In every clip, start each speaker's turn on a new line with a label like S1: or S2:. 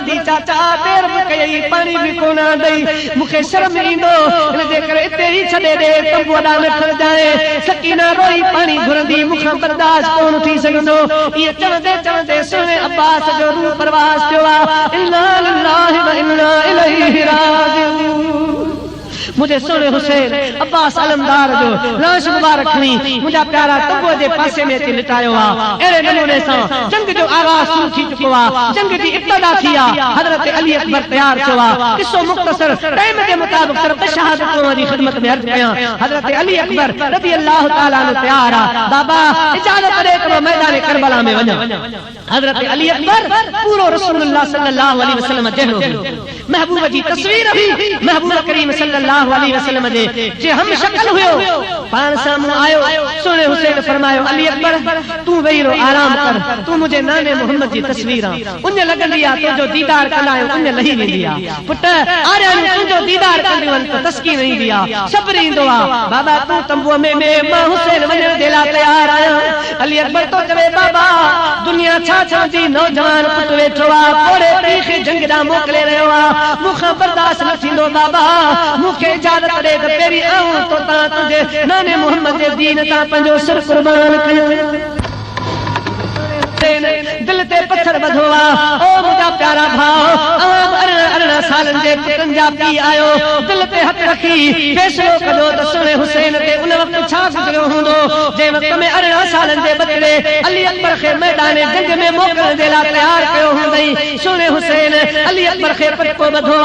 S1: घुरंदी चाचा देर भी कई पानी भी कोन ॾई मूंखे शर्म ईंदो इन जे करे हिते ई छॾे ॾे तंबू ॾांहुं न खण जाए सकीना रोई पानी घुरंदी मूंखां बर्दाश्त कोन थी सघंदो इहे चवंदे चवंदे सुहिणे अब्बास जो रूह परवास थियो आहे इन्ना लिल्लाहि व इन्ना इलैहि राजिऊन मुझे सोने हुसैन अब्बास अलमदार जो लाश मुबारक खणी मुझा प्यारा तंबूअ जे पासे में अची लिटायो आहे अहिड़े नमूने सां जंग जो आगाज़ शुरू थी चुको आहे जंग जी इब्तिदा थी आहे हज़रत अली अकबर तयार थियो आहे किस्सो मुख़्तसर टाइम जे मुताबिक़ सिर्फ़ शहादतों जी ख़िदमत में अर्ज़ कयां हज़रत अली अकबर रज़ी अल्लाह तआला अन्हु तयार आहे बाबा इजाज़त ॾे त मैदान करबला में वञा हज़रत अली अकबर पूरो रसूलुल्लाह सल्लल्लाहु अलैहि वसल्लम जहिड़ो महबूब जी तस्वीर हुई महबूब करीम सल्लल्लाहु अलैहि वसल्लम जे हम शक्ल हुयो पाण साम्हूं आयो सोने हुसैन फरमायो अली अकबर तू वेही रो आराम कर तू मुझे नाने मोहम्मद जी तस्वीर उन लगंदी आ तुझो दीदार कंदायो उन लही वेंदी आ पुट आरे तुझो दीदार कंदी वन तो तस्कीन ईंदी आ सब्र ईंदो आ बाबा तू तंबूअ में मां हुसैन वञण जे लाइ तयार आहियां अली अकबर तो चवे बाबा दुनिया छा चवंदी नौजवान पुट वेठो आ कोड़े पीउ खे जंग ॾांहुं मोकिले रहियो आ मूंखां बर्दाश्त न थींदो बाबा मूंखे इजाज़त ॾे त पहिरीं आऊं तो तां तुंहिंजे नाने मोहम्मद जे दीन तां पंहिंजो सिर कुर्बान कयां दिल ते पत्थर बधो ओ मुझा प्यारा भाउ अरिड़हं सालनि जे पुटनि जा पीउ आयो दिल ते हथ रखी फैसलो कयो त सुहिणे हुसैन ते उन वक़्तु छा गुज़रियो हूंदो जंहिं वक़्त में 18 सालनि जे बचड़े अली अकबर खे मैदान जंग में मोकिलण जे लाइ तयार कयो हूंदई सुहिणे हुसैन अली अकबर खे पटको ॿधो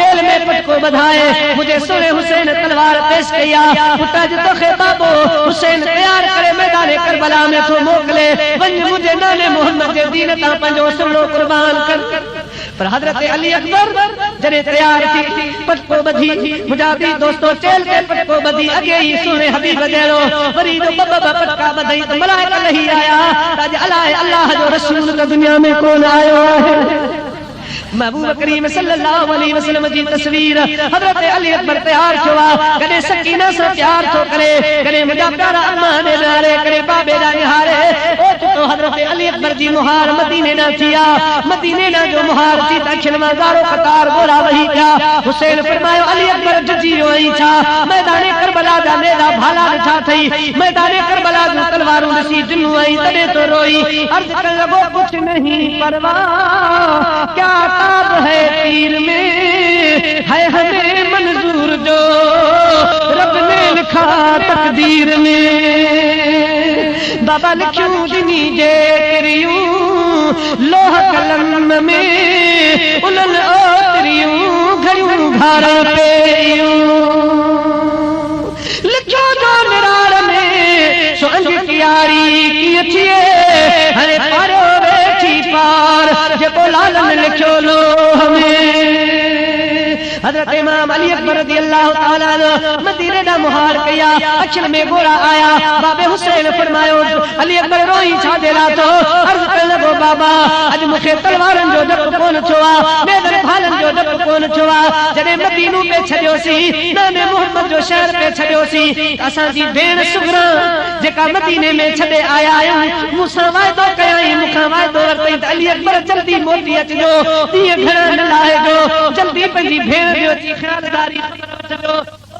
S1: जेल में पटको ॿधाए मुंहिंजे सुहिणे हुसैन तलवार पेश कई आहे पुट अॼु तोखे बाबो हुसैन तयार करे मैदान करबला में थो मोकिले वञ मुंहिंजे नाने मोहम्मद जे दीन तां पंहिंजो सुहिणो कुर्बान कर पर हज़रत अली अकबर जॾहिं तयार थी पटको ॿधी मुंहिंजा बि दोस्तो चेल ते पटको ॿधी अॻे ई सुहिणे हबीब जहिड़ो वरी जो ॿ पटका ॿधई त मलाइका लही आया अॼु अलाए अल्लाह जो रसूल त दुनिया में कोन आयो आहे महबूब करीम सल्लल्लाहु अलैहि वसल्लम जी तस्वीर हज़रत अली अकबर तयार थियो आहे कॾहिं सकीना सां प्यार थो करे कॾहिं मुंहिंजा प्यारा अम्मा ने नारे कॾहिं बाबे ॾा निहारे ओ तो हज़रत अली अकबर जी मुहार मदीने ॾांहुं थी आहे मदीने ॾांहुं जो मुहार थी त अखियुनि मां ज़ारो कतार गोरा वही पिया हुसैन फरमायो अली अकबर जुझी वियो आई छा मैदान करबला जा नेड़ा भाला ॾिठा अथई मैदान करबला जूं तलवारूं ॾिसी जिन्नू आई तॾहिं तो रोई अर्ज़ करण लॻो कुछ नहीं परवाह क्या ताब है तीर में है हमें मंजूर जो रब ने लिखा तकदीर में बाबा लिखियूं दिनी जे किरियूं लोह कलम में उन्हनि ओतरियूं घड़ियूं घर पेयूं लिखियो जो निरार में सो अंज कियारी कीअं थिए हरे पारो वेठी पार जेको लालन लिखियो लोह में हज़रत इमाम अली अकबर रज़ी अल्लाह तआला अन्हु मदीने दा मुहार कया अखियुनि में गोरा आया बाबे हुसैन फरमायो अली अकबर रोई छा दे ला तो अर्ज़ करण लॻो बाबा अॼु मूंखे तलवारनि जो डपु कोन थियो आहे मेदर भालनि जो डपु कोन थियो आहे जॾहिं मदीनो पे छॾियोसीं नाने मोहम्मद जो शहर पे छॾियोसीं असांजी भेण सुगरा जेका मदीने में छॾे आया आहियूं मूंसां वाइदो कयाई मूंखां वाइदो वरितई त अली अकबर जल्दी मोटी अचिजो ॾींहं घणा न लाहिजो जल्दी पंहिंजी भेण जो ख़्यालदारी वठिजो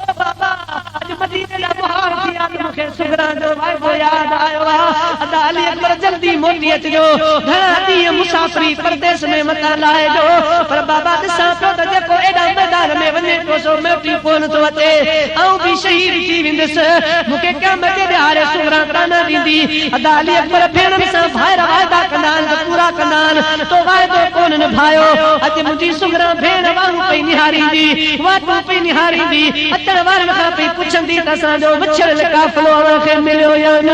S1: ओ बाबा अॼु मदीने दा मुहार थी आहे मूंखे सुगरा जो वाइदो याद आयो आहे अदा अली अकबर जल्दी मोटी अचिजो घणा ॾींहं मुसाफ़िरी परदेस में मता लाहिजो पर बाबा ॾिसां पियो त जेको एॾा मैदान में वञे थो सो मोटी कोन थो अचे ऐं बि शहीद थी वेंदुसि मूंखे क़यामत जे ॾियारे सुगरा कान ॾींदी अदा अली अकबर भेणनि सां ॿाहिरि वाइदा कंदा आहिनि त पूरा कंदा आहिनि तो वाइदो कोन निभायो अॼु मुंहिंजी सुगरा भेण वांगुरु पई निहारींदी वाटूं पई निहारींदी अचण वारनि खां पई पुछंदी त असांजो विछड़ियल काफ़िलो खे मिलियो या न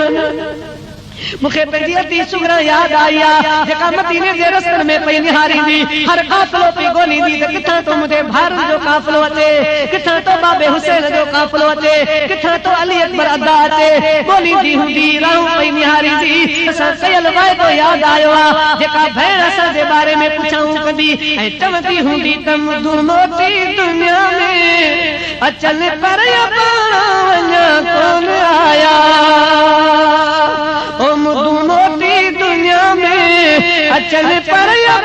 S1: मूंखे पंहिंजी अती सुगरा यादि आई आहे जेका मदीने जे रस्तनि में पई निहारींदी हर काफ़िलो पई ॻोल्हींदी त किथां तो मुंहिंजे भाउरनि जो काफ़िलो अचे किथां तो बाबे हुसैन जो काफ़िलो अचे किथां तो अली अकबर अदा अचे ॻोल्हींदी हूंदी राहूं पई निहारींदी असां कयल वाइदो यादि आयो आहे जेका भेण असांजे बारे में पुछाऊं कंदी ऐं चवंदी हूंदी त मुदूं मोटी दुनिया में अचनि पर वञा कोन आया मोटी दुनिया में अचल पर अञा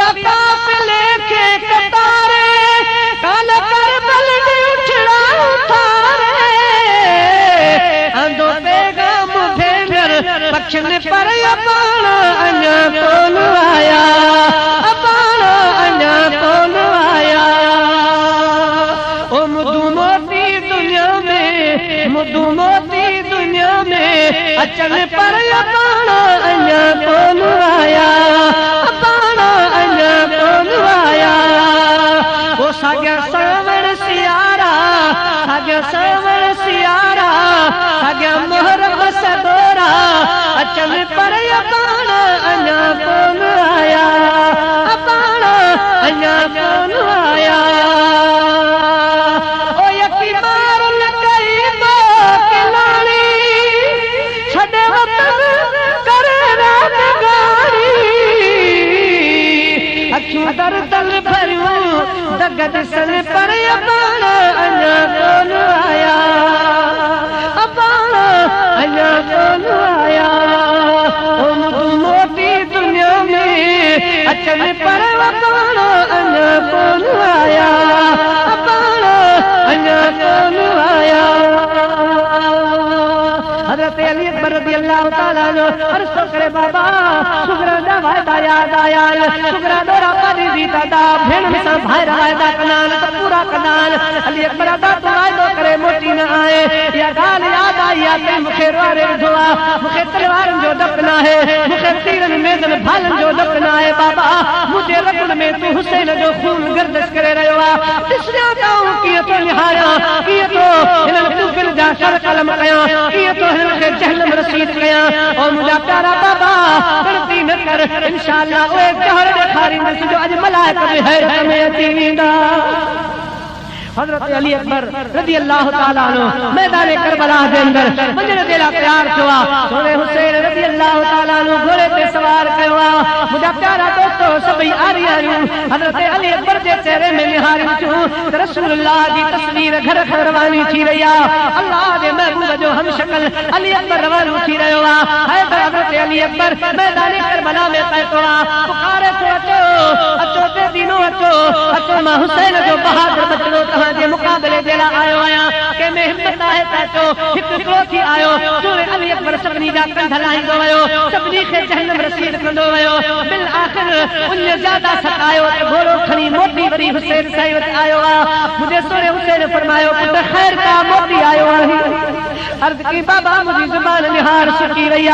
S1: लिया काफिले के कतारे काल करबल दे उठड़ा उठारे अंदो पैगाम भेंगर बख्शन पर अपान अञा कोन आया अपान अञा कोन आया ओ मुदू मोती दुनिया में अचन पर अपान अञा कोन आया अपान अञा कोन आया ओ साॻिया सावण सियारा साॻिया सावण सियारा साॻिया मोहरम सदोरा अचन पर अपान अञा कोन आया अपान अञा कोन आया ओ यकी मार न कई बो किलाणी छॾे वतन करे रात गाड़ी अखियूं दर दल भरियूं दग ॾिसण पर अपान अञा कोन आया अपान अञा कोन आया ओ मुदू मोती दुनिया में अचन पर अपान अञा कोन आया अपान अञा कोन आया हज़रत अली अकबर रज़ियल्लाहु ताला जो अर्ज़ करे बाबा सुगरा दा वायदा याद आया सुगरा दोरा पादी दी दादा भेण में सा भाई वायदा कनान त पूरा कनान अली अकबर दा तो वायदो करे मोटी न आए या गाल याद आई या ते मुखे रोरे धोआ मुखे तलवारन जो दपना है मुखे तीरन में जन भालन जो दपना है बाबा मुझे रगुन में तू हुसैन जो खून गर्दिश करे रयो आ तिसरा काऊ की तो निहारा की तो हिन तू फिर जा सर कलम कया की तो के जहन्नम रसीद कया और मुझा प्यारा बाबा गलती न कर इंशाअल्लाह ओए कहर ॾेखारी न जो अज मलाइक में है में अची वेंदा हज़रत अली अकबर रज़ियल्लाहु ताला अन्हु मैदान करबला के अंदर वञण जे लाइ तैयार थियो सोने हुसैन रज़ियल्लाहु ताला अन्हु घोड़े ते सवार कयो मुझा प्यारा दोस्तो सभई आरी आरियूं हज़रत अली अकबर जे चेहरे में निहारियूं थियूं त रसूलुल्लाह जी तस्वीर घर खां रवानी थी रही अल्लाह जे महबूब जो हम शक्ल अली अकबर रवानो थी रहियो है हज़रत अली अकबर मैदान करबला में पहुतो पुकारे थो अचो अचो ते दीनो अचो अचो मां हुसैन जो बहादुर बचड़ो जे मुकाबले जे लाइ आयो आहियां कंहिंमें हिम्मत आहे त अचो हिकु हिकिड़ो थी आयो सूरे अली अकबर सभिनी जा कंध लाहींदो वियो सभिनी खे जहन्नम रसीद कंदो वियो बिल आख़िर उन ज्यादा सतायो त घोड़ो खणी मोटी वरी हुसैन साईं वटि आयो मुंहिंजे सोरे हुसैन फरमायो पुट ख़ैर का मोटी आयो आहे अर्ज़ की बाबा मुंहिंजी ज़ुबान निहार सुकी रही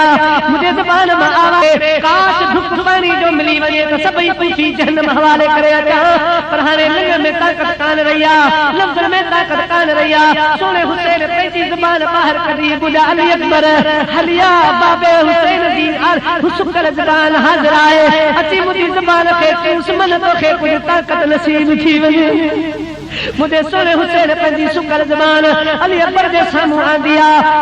S1: मुंहिंजे ज़ुबान मां आवाज़ काश धुक पाणी जो मिली वञे त सभई पूछी जहन्नम हवाले करे अचां पर हाणे लिंग में ताक़त कान रही लफ्ज़ में ताक़त कान रही सोने हुसैन पंहिंजी ज़ुबान ॿाहिरि कढी ॿुधा अली अकबर हलिया बाबे हुसैन जी सुकल ज़ुबान हाज़िर आहे अची मुंहिंजी ज़ुबान खे चूस मन तोखे कुझु ताक़त नसीब थी वञे मुझे सोने हुसैन पंहिंजी सुकल ज़बान अली अकबर जे साम्हूं आंदी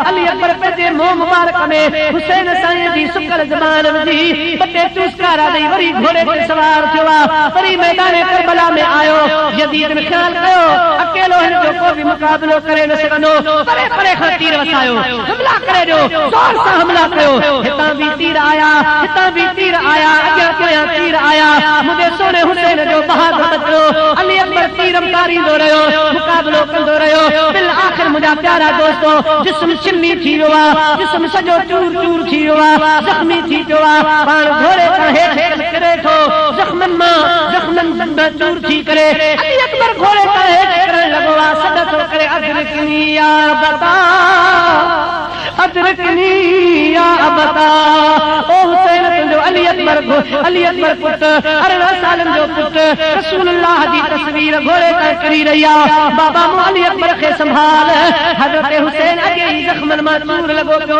S1: अली अकबर पंहिंजे मुंहुं मुबारक में हुसैन साईं जी सुकल ज़बान विझी ॿ टे चूसकारा ॾेई वरी घोड़े ते सवार थियो वरी मैदान करबला में आयो यज़ीद ने ख़्याल कयो अकेलो हिन जो को बि मुक़ाबिलो करे न सघंदो परे परे खां तीर वसायो हमला करे ॾियो ज़ोर सां हमला कयो हितां बि तीर आया अॻियां पोयां तीर आया मुंहिंजे सोने हुसैन जो बहादुर बचड़ो अली अकबर तीरमकारी मुकाबलो कंदो रहियो बिल आख़िर मुंहिंजा प्यारा दोस्तो जिस्म छिन्नी थी वियो जिस्म सॼो चूर चूर थी वियो ज़ख़्मी थी पियो पाण घोड़े खां हेठि किरे थो ज़ख़्मनि मां चूर थी करे अली अकबर घोड़े खां हेठि किरण लॻो सॾ थो करे अदरिकनी या अबता ओ हुसैन तुंहिंजो अली अकबर पुट 18 सालनि जो पुट रसूलुल्लाह जी तस्वीर घोड़े तां करी रही बाबा मूं अली अकबर खे संभाल हज़रत हुसैन अॻे ई ज़ख़्मनि मां चूर लॻो पियो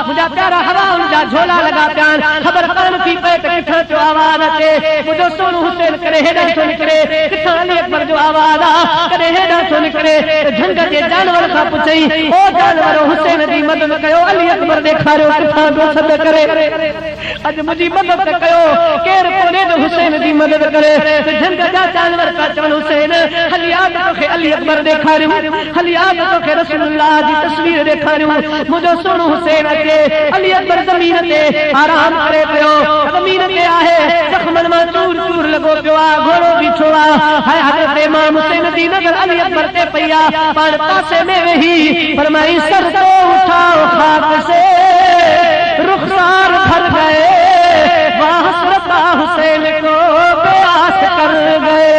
S1: मुंहिंजा प्यारा हवाउनि जा झोला लॻा पिया आहिनि ख़बर कान थी पए त किथां जो आवाज़ अचे मुंहिंजो सोनू हुसैन करे हेॾां थो निकिरे किथां अली अकबर जो आवाज़ करे हेॾां थो निकिरे झंग जे जानवर खां पुछई ओ जानवर हुसैन जी मदद कयो अली अकबर ॾेखारियो किथां जो सॾ करे अॼु मुंहिंजी मदद कयो केरु कोन्हे जो हुसैन जी मदद करे झंग जा जानवर था चवनि हुसैन हलियात तोखे अली अकबर ॾेखारियूं हलियात तोखे रसूलुल्लाह जी तस्वीर ॾेखारियूं मुंहिंजो सोनो हुसैन अचे अली अकबर ज़मीन ते आराम करे पियो ज़मीन ते आहे ज़ख़्मनि मां चूर चूर लॻो पियो आहे घोड़ो बीठो आहे हाय हज़रत इमाम हुसैन जी नज़र अली अकबर ते पई आहे पाण पासे में वेही फरमाई सर को उठाओ खाक से रुखसार भर गए वहाँ हसरता हुसैन को प्यास कर गए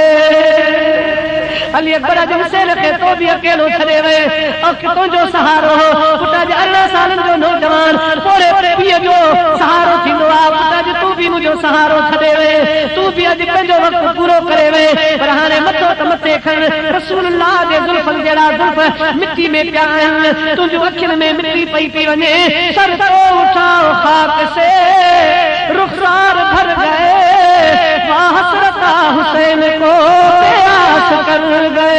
S1: अली अकबर जो हुसैन खे तो भी अकेलो छॾे वए और किथों जो सहारो हो पुटा जे 18 सालनि जो नौजवान पोड़े पीउ जो सहारो थींदो आहे पुटा जे तूं बि मुंहिंजो सहारो छॾे वए तूं बि अॼु पंहिंजो वक़्तु पूरो करे वए पर हाणे मथो त मथे खण रसूलुल्लाह जे ज़ुल्फ़नि जहिड़ा ज़ुल्फ़ मिट्टी में पिया आहिनि तुंहिंजूं अखियुनि में मिट्टी पई थी वञे सर तो उठाओ खाक से रुखसार भर गए वहाँ हसरता हुसैन को प्यास कर गए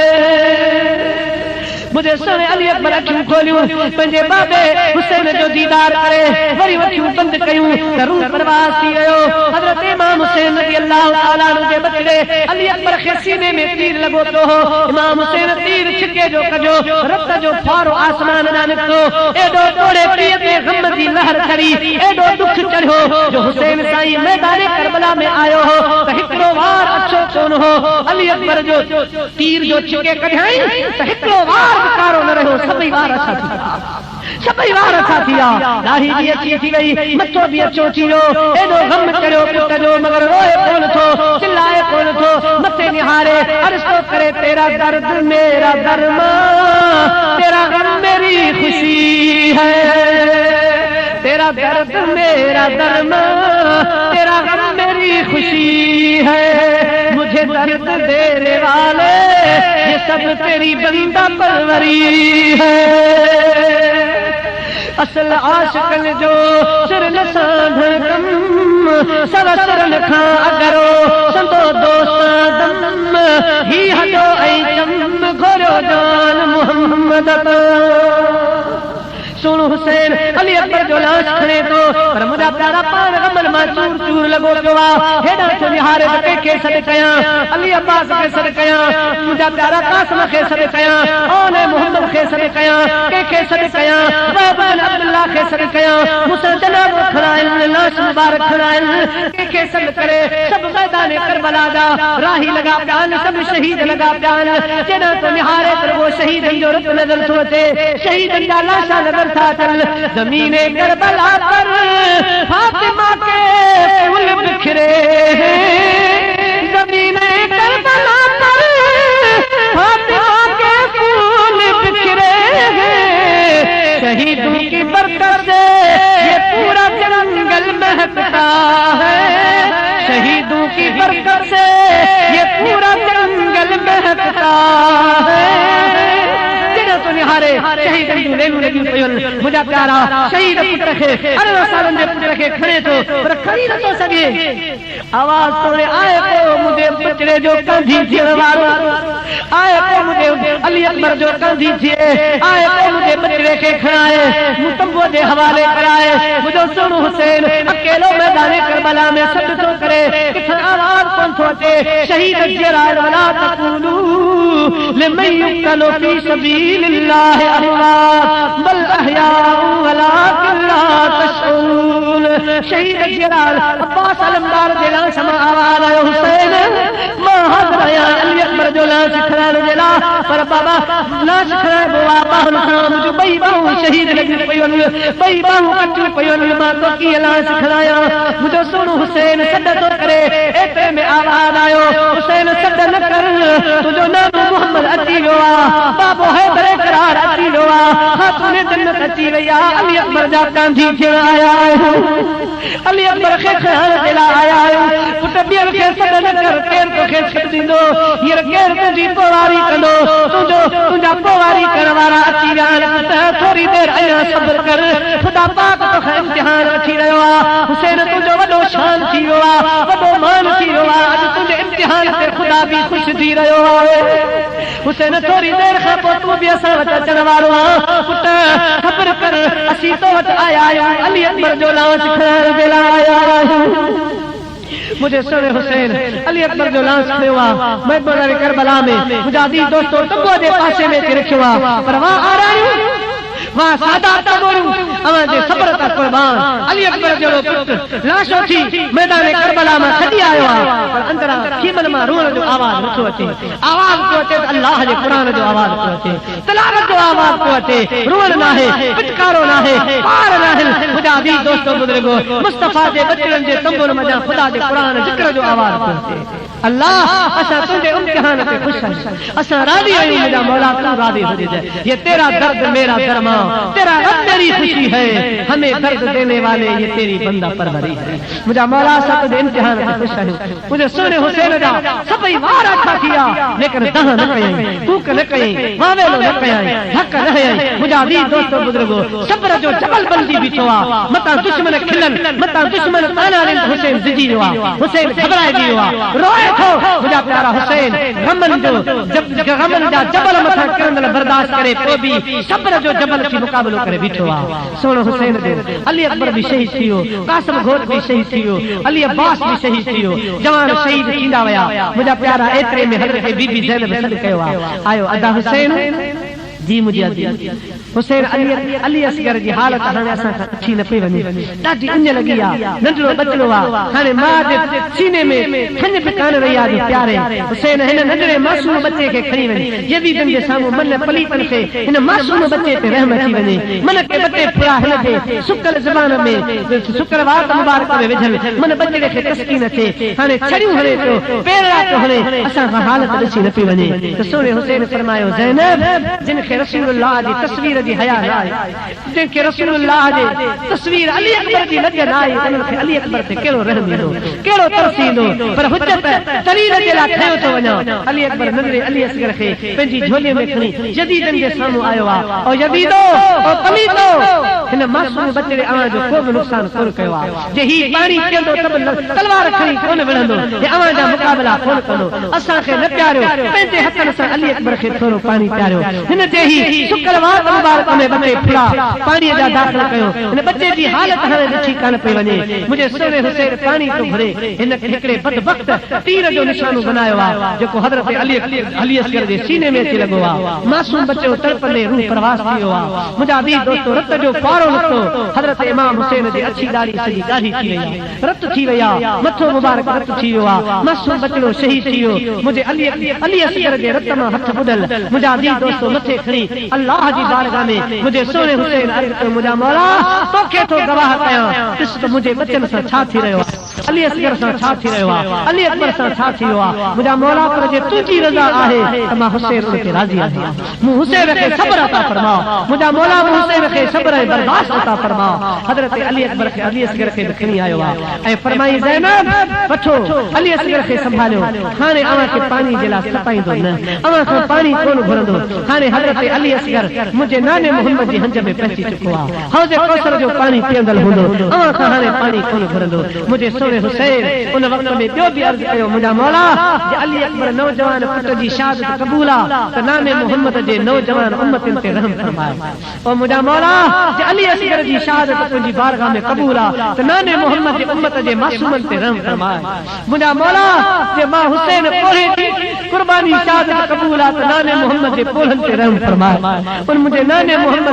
S1: मुझे सोने अली अकबर अखियूं खोलियूं पंहिंजे बाबे हुसैन जो दीदार करे वरी अखियूं बंदि कयूं त रूह परवाज़ थी वियो हज़रत इमाम हुसैन रज़ी अल्लाह ताला अन्हु जे बचड़े अली अकबर खे सीने में तीर लॻो पियो हो इमाम हुसैन तीर छिके जो कजो रत जो फारो आसमान ॾांहुं निकितो एॾो तोड़े पीउ ते ग़म जी लहर चढ़ी एॾो दुख चढ़ियो जो हुसैन साईं मैदान करबला में आयो हो त हिकिड़ो वार अछो कोन हो अली अकबर जो तीर जो छिके कढाई त हिकिड़ो वार कारो न रहियो सभई वार अछा थी सभई वार अछा थी विया ॾाढ़ी बि अची थी वई मथो बि अछो थी वियो एॾो ग़म चढ़ियो पुट जो मगर रोए कोन थो चिल्लाए कोन थो मथे निहारे अर्ज़ थो करे तेरा दर्द मेरा दरमा तेरा गम मेरी खुशी है तेरा दर्द मेरा दरमा तेरा गम मेरी खुशी है मुझे दर्द देने वाले ये सब तेरी बंदा परवरी है असल आशिकन जो सिर न सांध कम सर सिर खां अगरो संदो दोस्त दम ही हजो ऐं चम घोरो जान मोहम्मद सुन हुसैन अली अकबर जो लाश खणे थो पर मुंहिंजा प्यारा पाण ग़मनि मां चूर चूर लॻो पियो आहे हेॾां थो निहारे त कंहिंखे सॾु कयां अली अब्बास खे सॾु कयां मुंहिंजा प्यारा कासिम खे सॾु कयां ओन मोहम्मद खे सॾु कयां कंहिंखे सॾु कयां वहब बिन अब्दुल्लाह खे सॾु कयां मूंसां जनाज़ो खणाइनि लाश मुबारक खणाइनि कंहिंखे सॾु करे सभु मैदान करबला जा राही लॻा पिया आहिनि सभु शहीद लॻा पिया आहिनि जेॾां थो निहारे त उहो शहीदनि जो रुत नज़र थो अचे शहीदनि जा लाशा नज़र ज़मीने करबला पर फातिमा के फूल बिखरे ज़मीने करबला पर फातिमा के फूल बिखरे शहीदों की बरकत से ये पूरा जंगल महकता है शहीदों की बरकत से ये पूरा जंगल महकता है निहारे शहीद मुंहिंजा प्यारा शहीद पुट खे 18 सालनि जे पुट खे खणे थो पर खणी नथो सघे आवाज़ तोड़े आए पियो मुंहिंजे बचड़े जो कांधी थियण वारो आए पियो मुंहिंजे अली अकबर जो कांधी थिए आए पियो मुंहिंजे बचड़े खे खणाए मूं तंबूअ जे हवाले कराए मुंहिंजो सोनो हुसैन अकेलो मैदान करबला में सॾु थो करे किथां आवाज़ कोन थो अचे शहीद जहिड़ा वला तक़ूलू लिमन युक़तलु फी सबीलिल्लाह बल अहयाउ वलाकिन ला तशऊन शहीद जलाल अब्बास अलमदार जे लाश मां आवाज़ आयो हुसैन मां हाज़िर आहियां अली अकबर जो लाश खणाइण जे लाइ पर बाबा लाश खणाइबो आहे ॿाहुनि खां मुंहिंजूं ॿई ॿाहूं शहीद लॻियूं पियूं आहिनि ॿई ॿाहूं कटियूं पियूं आहिनि मां तो कीअं लाश खणायां मुंहिंजो सोनो हुसैन सॾ थो करे एतिरे में आवाज़ आयो हुसैन सॾ न कर तुंहिंजो नालो मोहम्मद अची वियो आहे बाबो हैदर करार अची वियो आहे ख़ातून जन्नत अची वई आहे अली अकबर जा कांधी थियण आया आहियूं अली अकबर खे खणण जे लाइ आया आहियूं पुट ॿियनि खे सॾ न कर केरु तोखे छॾ ॾींदो हींअर केरु तुंहिंजी पोवारी कंदो तुंहिंजा पोवारी करण वारा अची विया आहिनि पुट थोरी देरि अञा सब्र कर ख़ुदा पाक तोखां इम्तिहान वठी रहियो आहे हुसैन तुंहिंजो वॾो शान थी वियो आहे वॾो मान थी वियो आहे अॼु तुंहिंजे इम्तिहान ते ख़ुदा बि ख़ुशि थी रहियो आहे हुसैन थोरी देरि खां पोइ तूं बि असां वटि अचण वारो आहे पुट ख़बर कर असीं तो वटि आया आहियूं अली अकबर जो लाश खणाइण जे लाइ आया आहियूं मुझे सोने हुसैन अली अकबर जो लांस खयो आ मैदान करबला में मुजादी दोस्तों तब्बो जे पासे में रखियो आ पर वहां आ रहा वहां सादा तबोरू अवां जे सब्र ता कुर्बान अली अकबर जो पुत्र लाशो थी मैदान करबला में खड़ी आयो आ पर अंदरा खीमन में रोण जो आवाज नथो अचे आवाज को अचे अल्लाह जे कुरान जो आवाज को अचे तिलावत जो आवाज को अचे रोण ना है पिटकारो ना है पार ना है मुजादी दोस्तों बुजुर्गो मुस्तफा जे बचड़न जे तंबुर मजा खुदा जे कुरान जिक्र जो आवाज को अचे अल्लाह असा तुझे इम्तिहान पे खुश है असा राजी आयु मेरा मौला तू राजी हो जाए ये तेरा दर्द मेरा दरमा तेरा रब तेरी खुशी है हमें दर्द देने वाले ये तेरी बंदा परवरी है मुझे मौला सा तुझे इम्तिहान पे खुश है मुझे सोने हुसैन जा सभई वार अठा किया लेकिन दह न कयई तूक न कयई वावेलो न कयई हक न है मुझे दी दोस्तों बुजुर्गो सब्र जो जबल बंदी बिठो आ मता दुश्मन खिलन मता दुश्मन ताना रे हुसैन जिजी हुआ हुसैन घबराए जी हुआ रोए थो मुझा प्यारा हुसैन गमन जो जब गमन जा जबल मथा करंदल बर्दाश्त करे तो भी सब्र जो जबल की मुकाबलो करे बिठो आ सोनो हुसैन दे अली अकबर भी शहीद थियो कासिम घोट भी शहीद थियो अली अब्बास भी शहीद थियो जवान शहीद थींदा वया मुझा प्यारा एतरे में हजरत बीबी ज़ैनब सद कयो आयो अदा हुसैन जी मुझे हुसैन अली असगर जी हालत हाणे असां अच्छी न पई वञे ॾाढी उञ लॻी आहे नंढड़ो बचड़ो आहे हाणे मां जे सीने में खंज बि कान रही आहे जो प्यारे हुसैन हिन नंढड़े मासूम बच्चे खे खणी वञे यज़ीदन जे साम्हूं मन पलीतन खे हिन मासूम बच्चे ते रहम अची वञे मन के बच्चे फुड़ा हिन खे सुकल ज़बान में सुकल वात मुबारक में विझल मन बच्चे खे तस्कीन अचे हाणे छड़ियूं हणे थो पेरा थो हणे असां खां हालत ॾिसी न पई वञे त सोने हुसैन फरमायो ज़ैनब जिन खे रसूलुल्लाह जी तस्वीर जी हया न आई जिनके रसूलुल्लाह जे तस्वीर अली अकबर जी लॻ न आई उन्हनि खे अली अकबर ते कहिड़ो रहम ईंदो कहिड़ो तरस ईंदो पर हुजत दलील जे लाइ खयो थो वञा अली अकबर नंढड़े अली असगर खे पंहिंजी झोलीअ में खणी यज़ीदन जे साम्हूं आयो आहे ओ यज़ीदो ओ पलीतो हिन मासूम बच्चे अवां जो को बि नुक़सान कोन कयो आहे जे ही पाणी पीअंदो त तलवार खणी कोन विढ़ंदो हे अवां जा मुक़ाबला कोन कंदो असांखे न प्यारियो पंहिंजे हथनि सां अली अकबर खे थोरो पाणी प्यारियो हिन जे ही सुकल वात मुबारक में बच्चे फुड़ा पानी जा दाखिल कयो इन बच्चे जी हालत हाणे ॾिठी कान पई वञे मुझे सोने हुसैन पानी तो घुरे हिन हिकड़े बदबख्त तीर जो निशानो बनायो आहे जेको हज़रत अली असगर जे सीने में अची लॻो आहे मासूम बच्चो तड़पंदे रूह परवास थियो आहे मुंहिंजा दी दोस्तो रत जो पारो लथो हज़रत इमाम हुसैन जी अछी दाढ़ी सॼी ॻाढ़ी थी वई आहे रत थी वई आहे मथो मुबारक रत थी वियो आहे मासूम बच्चो शहीद थी वियो मुंहिंजे अली असगर जे रत मां हथ ॿुधल मुंहिंजा दी दोस्तो मथे खणी अल्लाह जी बारगाह में मुझे सोने हुसैन अर्ज़ कयो मुंहिंजा मौला तोखे थो गवाह कयां ॾिस त मुंहिंजे बचन सां छा थी रहियो आहे अली असगर सां छा थी रहियो आहे अली अकबर सां छा थी वियो आहे मुंहिंजा मौला पर जे तुंहिंजी रज़ा आहे त मां हुसैन उन ते राज़ी आहियां मूं हुसैन खे सब्र अता फरमा मुंहिंजा मौला मूं हुसैन खे सब्र ऐं बर्दाश्त अता फरमा हज़रत अली अकबर खे अली असगर खे खणी आयो आहे ऐं फरमाई ज़ैनब वठो अली असगर खे संभालियो हाणे अवां खे पाणी जे लाइ सपाईंदो न अवां खां पाणी कोन घुरंदो हाणे हज़रत अली असगर मुझे नाने मोहम्मद जी हंज में पहुंची चुको आहे हौज़े कौसर जो पानी पीअंदल हूंदो अवां खां हाणे पानी कोन घुरंदो मुझे सोने हुसैन उन वक्त में ॿियो बि अर्ज़ कयो मुंहिंजा मौला जे अली अकबर नौजवान पुट जी शहादत क़बूल आहे त नाने मोहम्मद जे नौजवान उम्मतनि ते रहम फरमाए ओ मुंहिंजा मौला जे अली असगर जी शहादत तुंहिंजी बारगाह में क़बूल आहे त नाने मोहम्मद जे उम्मत जे मासूमनि ते रहम फरमाए मुंहिंजा मौला जे मां हुसैन पोहे कुर्बानी शहादत क़बूल आहे त नाने मोहम्मद जे पोलनि ते रहम फरमाए पर मुंहिंजे नाने मोहम्मद